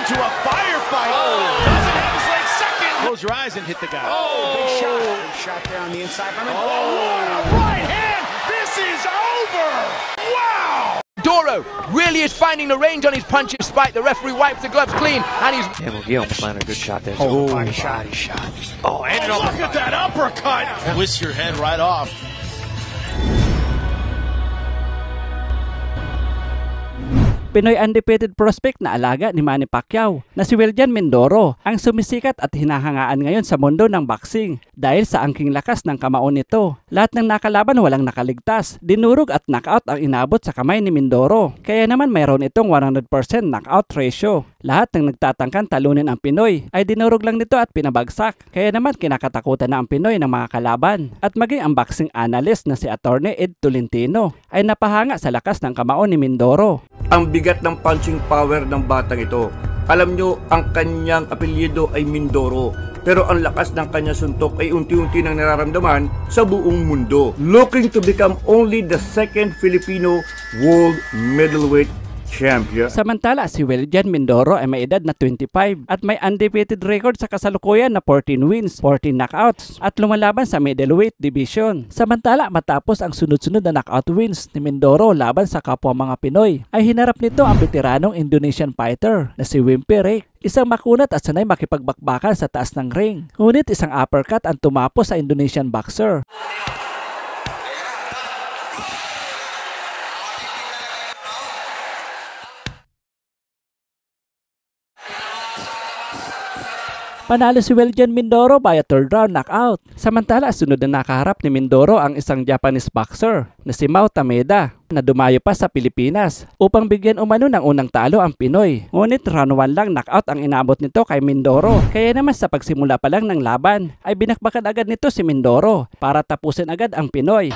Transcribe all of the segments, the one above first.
into a firefight. Doesn't have his leg second. Close your eyes and hit the guy. Big shot. Big shot there on the inside. Right hand. This is over. Wow. Doro really is finding the range on his punches despite the referee wipes the gloves clean and he's... Yeah, McGee almost landed a good shot there. Body shot. Oh, and look at that uppercut. Twist your head right off. Pinoy undefeated prospect na alaga ni Manny Pacquiao na si Wiljan Mindoro ang sumisikat at hinahangaan ngayon sa mundo ng boxing dahil sa angking lakas ng kamao nito. Lahat ng nakalaban walang nakaligtas, dinurog at knockout ang inabot sa kamay ni Mindoro. Kaya naman mayroon itong 100% knockout ratio. Lahat ng nagtatangkan talunin ang Pinoy ay dinurog lang nito at pinabagsak. Kaya naman kinakatakutan na ang Pinoy ng mga kalaban. At maging ang boxing analyst na si Attorney Ed Tolentino ay napahanga sa lakas ng kamao ni Mindoro. Ang bigat ng punching power ng batang ito. Alam nyo, ang kanyang apelyido ay Mindoro. Pero ang lakas ng kanyang suntok ay unti-unti nang nararamdaman sa buong mundo. Looking to become only the second Filipino world middleweight champion. Samantala, si Wiljan Mindoro ay may edad na 25 at may undefeated record sa kasalukuyan na 14 wins, 14 knockouts at lumalaban sa middleweight division. Samantala, matapos ang sunod-sunod na knockout wins ni Mindoro laban sa kapwa mga Pinoy, ay hinarap nito ang veteranong Indonesian fighter na si Wimpy Rake. Isang makunat at sanay makipagbakbakan sa taas ng ring. Ngunit isang uppercut ang tumapos sa Indonesian boxer. Panalo si Wiljan Mindoro by a third round knockout. Samantala, sunod na nakaharap ni Mindoro ang isang Japanese boxer na si Mao Tameda na dumayo pa sa Pilipinas upang bigyan umano ng unang talo ang Pinoy. Ngunit round 1 lang knockout ang inabot nito kay Mindoro. Kaya naman sa pagsimula pa lang ng laban ay binakbakan agad nito si Mindoro para tapusin agad ang Pinoy.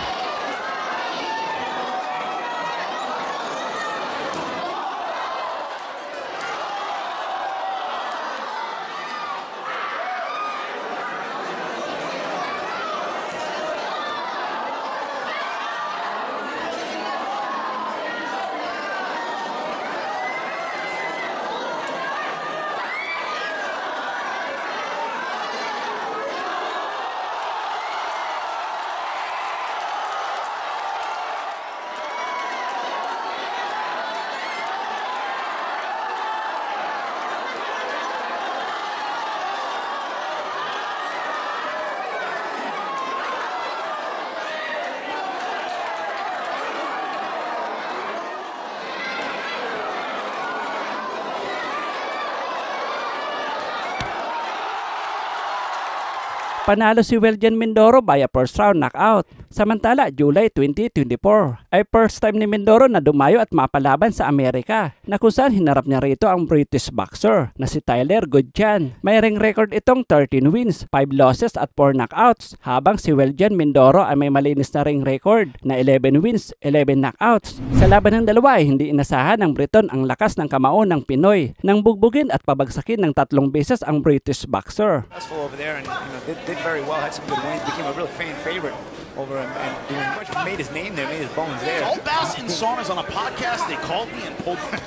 Panalo si Wiljan Mindoro by a first round knockout. Samantala, July 2024 ay first time ni Mindoro na dumayo at mapalaban sa Amerika na kung saan hinarap niya rito ang British boxer na si Tyler Goodjan. May ring record itong 13 wins, 5 losses at 4 knockouts habang si Wiljan Mindoro ay may malinis na ring record na 11 wins, 11 knockouts. Sa laban ng dalawa ay hindi inasahan ng Briton ang lakas ng kamao ng Pinoy nang bugbugin at pabagsakin ng 3 beses ang British boxer. Over there and did very well, had some good wins, became a real fan favorite over him and doing much, made his name there, made his bones there. All Bass and Saunas on a podcast, they called me and pulled me.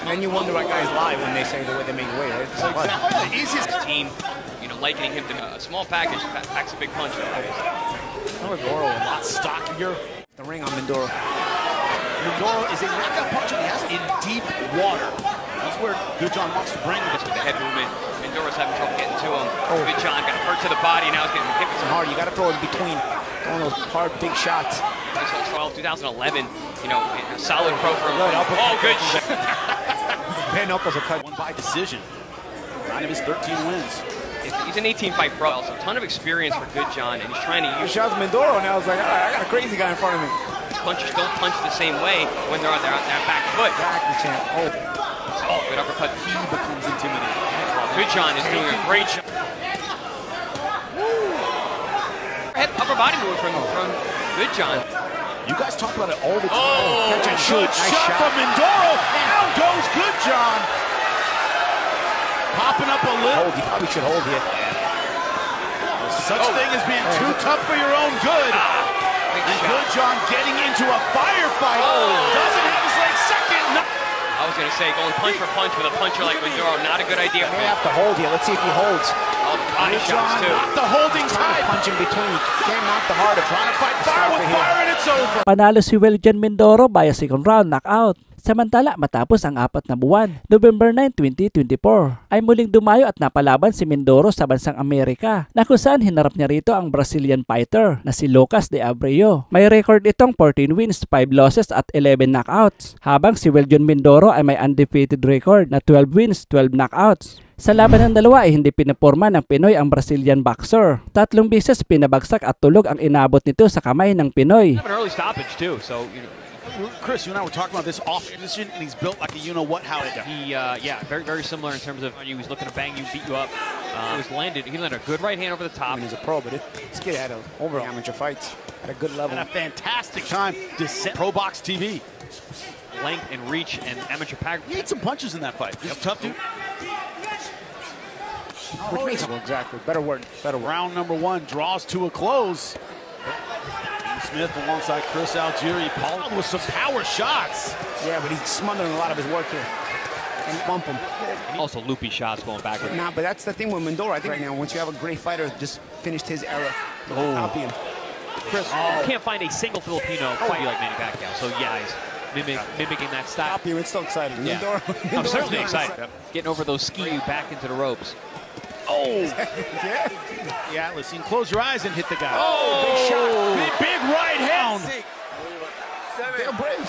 And then you wonder why guys lie when they say the way they make weight, right? So exactly the easiest Team, likening him to a small package, packs a big punch. Mindoro a lot stockier. The ring on Mindoro. Mindoro is a knockout puncher he has in deep water. That's where Goodjan wants to bring him. The head movement. Mindoro's having trouble getting to him. Goodjan got hurt to the body, now he's getting hit with some Hard, you got to throw in between. Throwing those hard, big shots. This whole 2011, a solid pro for him. Oh, good shot. Bare knuckles are cut. Won by decision. 9 of his 13 wins. He's an 18-fight pro, so a ton of experience for Goodjan, and he's trying to He use shots Mindoro, and I was like, all right, I got a crazy guy in front of me. punchers don't punch the same way when they're on their back foot. Back the champ. Oh, good uppercut. He becomes intimidating. Goodjan is doing a great job. Head upper body move from Goodjan. You guys talk about it all the time. Oh, catch and shoot. shoot. Nice Shot shot. from Mindoro. Down goes Goodjan. Popping up a little. Hold, you probably should hold here. Such thing as being too tough for your own good. Big And shot. Goodjan getting into a firefight. Doesn't have his leg second. No. I was going to always say going punch for punch with a puncher like Mindoro, not a good idea. May have to hold here. Let's see if he holds. Oh, body shots too. Not the holding tight. Punch in between. Can't knock the harder. Trying to fight fire with fire, and it's over. Panalo si Wiljan Mindoro via second round knockout. Samantala matapos ang 4 na buwan, November 9, 2024, ay muling dumayo at napalaban si Mindoro sa bansang Amerika na kung saan hinarap niya rito ang Brazilian fighter na si Lucas de Abreu. May record itong 14 wins, 5 losses at 11 knockouts, habang si Wiljan Mindoro ay may undefeated record na 12 wins, 12 knockouts. Sa laban ng dalawa ay hindi pinaporma ng Pinoy ang Brazilian boxer. 3 beses pinabagsak at tulog ang inabot nito sa kamay ng Pinoy. An early stoppage too, so Chris, you and I were talking about this off position, and he's built like a you-know-what. How he, yeah, very similar in terms of he was looking to bang you, beat you up. He landed a good right hand over the top. I mean, he's a pro, but this kid had over amateur fights at a good level. And a fantastic time to set Pro Box TV. Length and reach and amateur pack. He had some punches in that fight. He's tough, dude. Exactly. Better word. Round number 1 draws to a close. Smith alongside Chris Algieri. Paul with some power shots. Yeah, but he's smothering a lot of his work here. And bump him. Also loopy shots going backward. Nah, but that's the thing with Mindoro. I think right now, once you have a great fighter, just finished his era. Copy him. Chris, you can't find a single Filipino fight like Manny Pacquiao. So yeah, he's mimicking that style. Copy him. It's still exciting. Yeah. Mindoro, I'm certainly excited. Yep. Getting over those ski back into the ropes. Oh! Yeah. Yeah, listen, close your eyes and hit the guy. Oh, big shot. Big right hand. They're brave.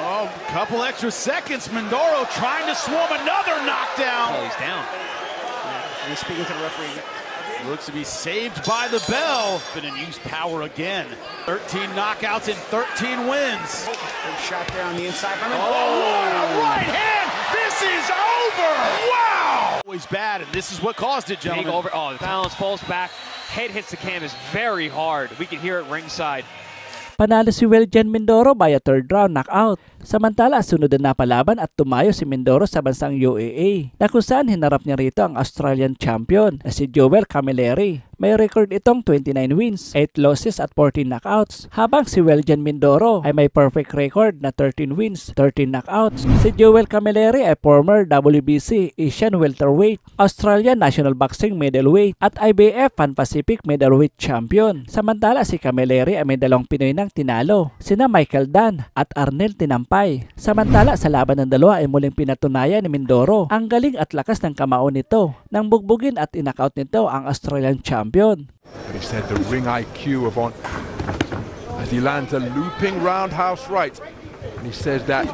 Oh, couple extra seconds. Mindoro trying to swarm another knockdown. Oh, he's down. And he's speaking to the referee. Looks to be saved by the bell. Been in use power again. 13 knockouts and 13 wins. Big shot there on the inside. Oh, right hand. This is over. Wow. Always bad, and this is what caused it, gentlemen. Big over. Oh, the balance falls back. Head hits the canvas very hard. We can hear it ringside. Panalo si Wiljan Mindoro via 3rd round knockout. Samantala, sunod na palaban at tumayo si Mindoro sa bansang UAE na kung saan hinarap niya rito ang Australian champion na si Joel Camilleri. May record itong 29 wins, 8 losses at 14 knockouts, habang si Wiljan Mindoro ay may perfect record na 13 wins, 13 knockouts. Si Joel Camilleri ay former WBC Asian welterweight, Australian National Boxing middleweight at IBF Pan Pacific middleweight champion. Samantala si Camilleri ay may 2 Pinoy nang tinalo, sina Michael Dan at Arnel Tinampay. Samantala sa laban ng dalawa ay muling pinatunayan ni Mindoro ang galing at lakas ng kamao nito nang bugbugin at inakaut nito ang Australian champion. But he said the ring IQ of on as he lands a looping roundhouse right, and he says that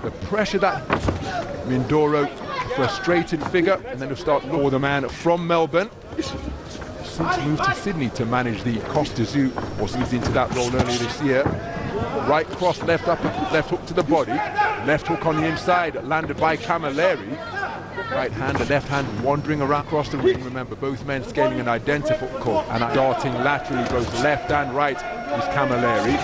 the pressure that Mindoro, frustrated figure, and then he'll start for the man from Melbourne, since moved to Sydney to manage the Costa Zoo, or he's into that role earlier this year. Right cross, left hook to the body, left hook on the inside, landed by Camilleri. Right hand and left hand wandering around across the ring. Remember, both men scaling an identical and darting laterally both left and right is Camilleri.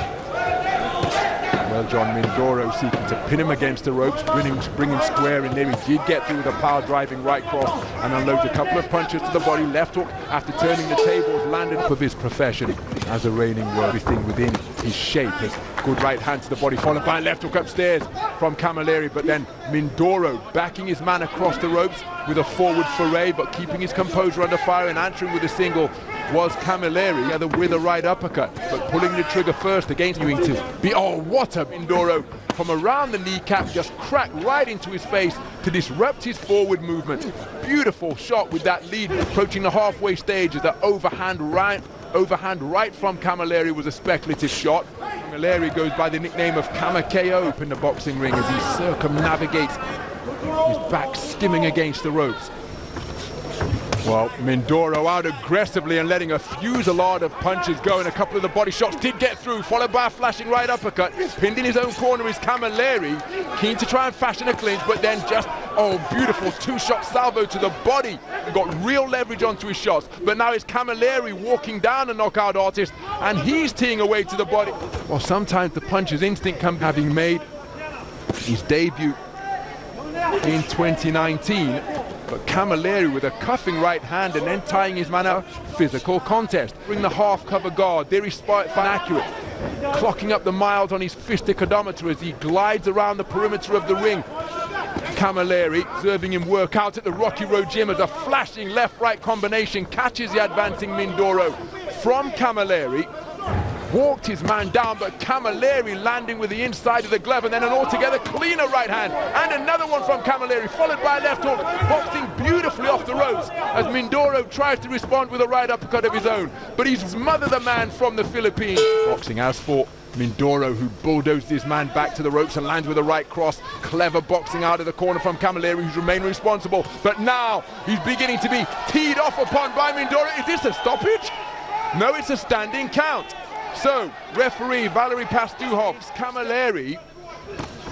Well, John Mindoro seeking to pin him against the ropes, bring him square in there. He did get through with a power driving right cross and unloads a couple of punches to the body. Left hook after turning the tables, landed up of his profession as a reigning world. Everything within his shape. His good right hand to the body, followed by a left hook upstairs from Camilleri, but then Mindoro backing his man across the ropes with a forward foray, but keeping his composure under fire and answering with a single was Camilleri, with a right uppercut, but pulling the trigger first against you to be, oh, what a Mindoro from around the kneecap, just cracked right into his face to disrupt his forward movement. Beautiful shot with that lead approaching the halfway stage as the overhand right from Camilleri was a speculative shot. Camilleri goes by the nickname of Kamakayo in the boxing ring as he circumnavigates his back skimming against the ropes. Well, Mindoro out aggressively and letting a fusillade of punches go, and a couple of the body shots did get through, followed by a flashing right uppercut. Pinned in his own corner is Camilleri, keen to try and fashion a clinch, but then just, oh, beautiful 2-shot salvo to the body. He got real leverage onto his shots, but now it's Camilleri walking down the knockout artist, and he's teeing away to the body. Well, sometimes the puncher's instinct comes having made his debut in 2019. But Camilleri with a cuffing right hand and then tying his man out. Physical contest. Bring the half cover guard. There he's fine accurate. Clocking up the miles on his fistic odometer as he glides around the perimeter of the ring. Camilleri, observing him work out at the Rocky Road Gym as a flashing left-right combination catches the advancing Mindoro from Camilleri. Walked his man down, but Camilleri landing with the inside of the glove, and then an altogether cleaner right hand, and another one from Camilleri, followed by a left hook, boxing beautifully off the ropes as Mindoro tries to respond with a right uppercut of his own, but he's smothered the man from the Philippines. Boxing as for Mindoro, who bulldozed his man back to the ropes and lands with a right cross. Clever boxing out of the corner from Camilleri, who's remained responsible, but now he's beginning to be teed off upon by Mindoro. Is this a stoppage? No, it's a standing count. So, referee Valery Pastuhov's Camilleri.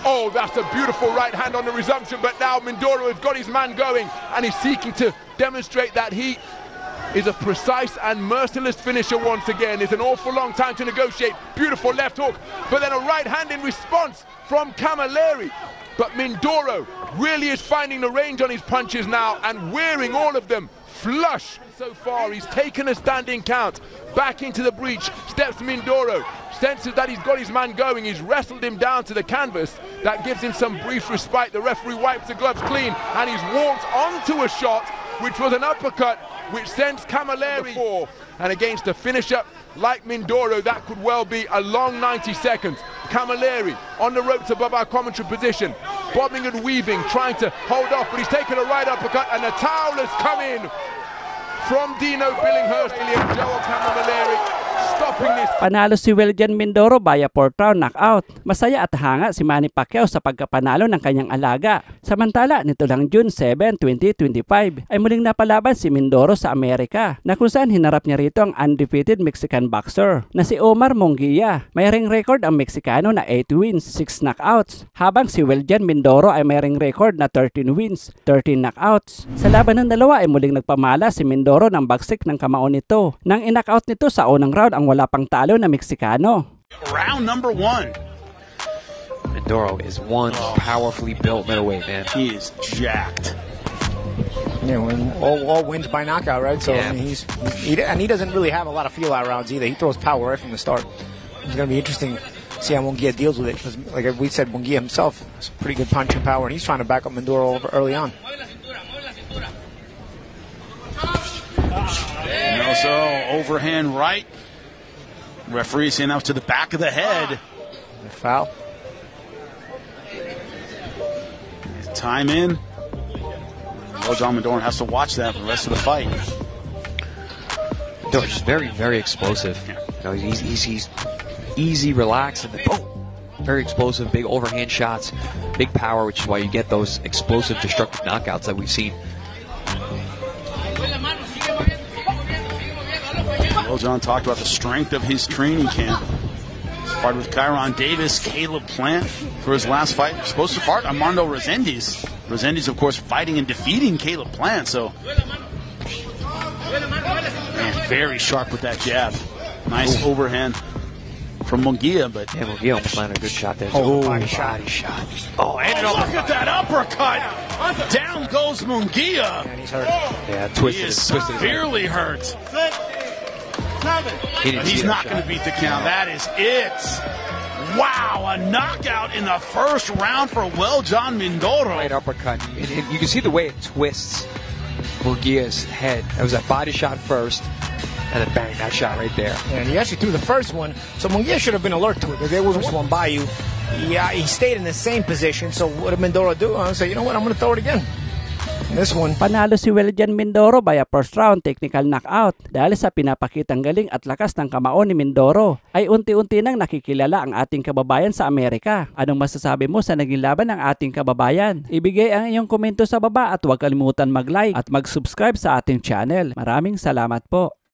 Oh, that's a beautiful right hand on the resumption, but now Mindoro has got his man going, and he's seeking to demonstrate that he is a precise and merciless finisher once again. It's an awful long time to negotiate. Beautiful left hook, but then a right hand in response from Camilleri. But Mindoro really is finding the range on his punches now and wearing all of them flush. So far, he's taken a standing count. Back into the breach steps Mindoro. Senses that he's got his man going. He's wrestled him down to the canvas. That gives him some brief respite. The referee wipes the gloves clean, and he's walked onto a shot, which was an uppercut, which sends Camilleri forward. And against a finisher like Mindoro, that could well be a long 90 seconds. Camilleri on the ropes above our commentary position, bobbing and weaving, trying to hold off, but he's taken a right uppercut, and the towel has come in from Dino Billinghurst. Joel Camilleri stopping this. Panalo si Wiljan Mindoro via 4th round knockout. Masaya at hanga si Manny Pacquiao sa pagkapanalo ng kanyang alaga. Samantala, nito lang June 7, 2025 ay muling napalaban si Mindoro sa Amerika, na kung saan hinarap niya rito ang undefeated Mexican boxer na si Omar Munguia. May ring record ang Meksikano na 8 wins, 6 knockouts, habang si Wiljan Mindoro ay may ring record na 13 wins, 13 knockouts. Sa laban ng dalawa ay muling nagpamala si Mindoro ng bagsik ng kamao nito nang in-knockout nito sa unang round ang wala pang talo na Meksikano. Round number 1. Mindoro is one powerfully built middleweight, man. He is jacked. Yeah, all wins by knockout, right? So yeah. I mean, he doesn't really have a lot of feel-out rounds either. He throws power right from the start. It's going to be interesting to see how Munguia deals with it, because like we said, Munguia himself has pretty good punching power, and he's trying to back up Mindoro early on. And also overhand right. Referee saying that was to the back of the head. Foul. Time in. Well, John Mindoro has to watch that for the rest of the fight. No, just very, very explosive. You know, he's easy, relaxed, and then boom, very explosive, big overhand shots, big power, which is why you get those explosive, destructive knockouts that we've seen. Well, John talked about the strength of his training camp. Started with Kyron Davis, Caleb Plant for his last fight. Supposed to fight Armando Resendiz. Resendiz, of course, fighting and defeating Caleb Plant. So, man, very sharp with that jab. Nice overhand from Munguia, but yeah, Munguia almost landed a good shot there. Body shot. Oh, and look at that uppercut! Down goes Munguia. And he's hurt. Yeah, He is severely hurt. He's not going to beat the count. That is it. Wow, a knockout in the first round for John Mindoro. Right uppercut. And you can see the way it twists Munguia's head. That was a body shot first, and then bang, that shot right there. And he actually threw the first one, so Munguia should have been alert to it, because there was one by you. Yeah, he stayed in the same position, so what did Mindoro do? I said, you know what, I'm going to throw it again. This one. Panalo si Wiljan Mindoro via 1st round technical knockout dahil sa pinapakitang galing at lakas ng kamao ni Mindoro ay unti-unti nang nakikilala ang ating kababayan sa Amerika. Anong masasabi mo sa naging laban ng ating kababayan? Ibigay ang iyong komento sa baba at huwag kalimutan mag-like at mag-subscribe sa ating channel. Maraming salamat po.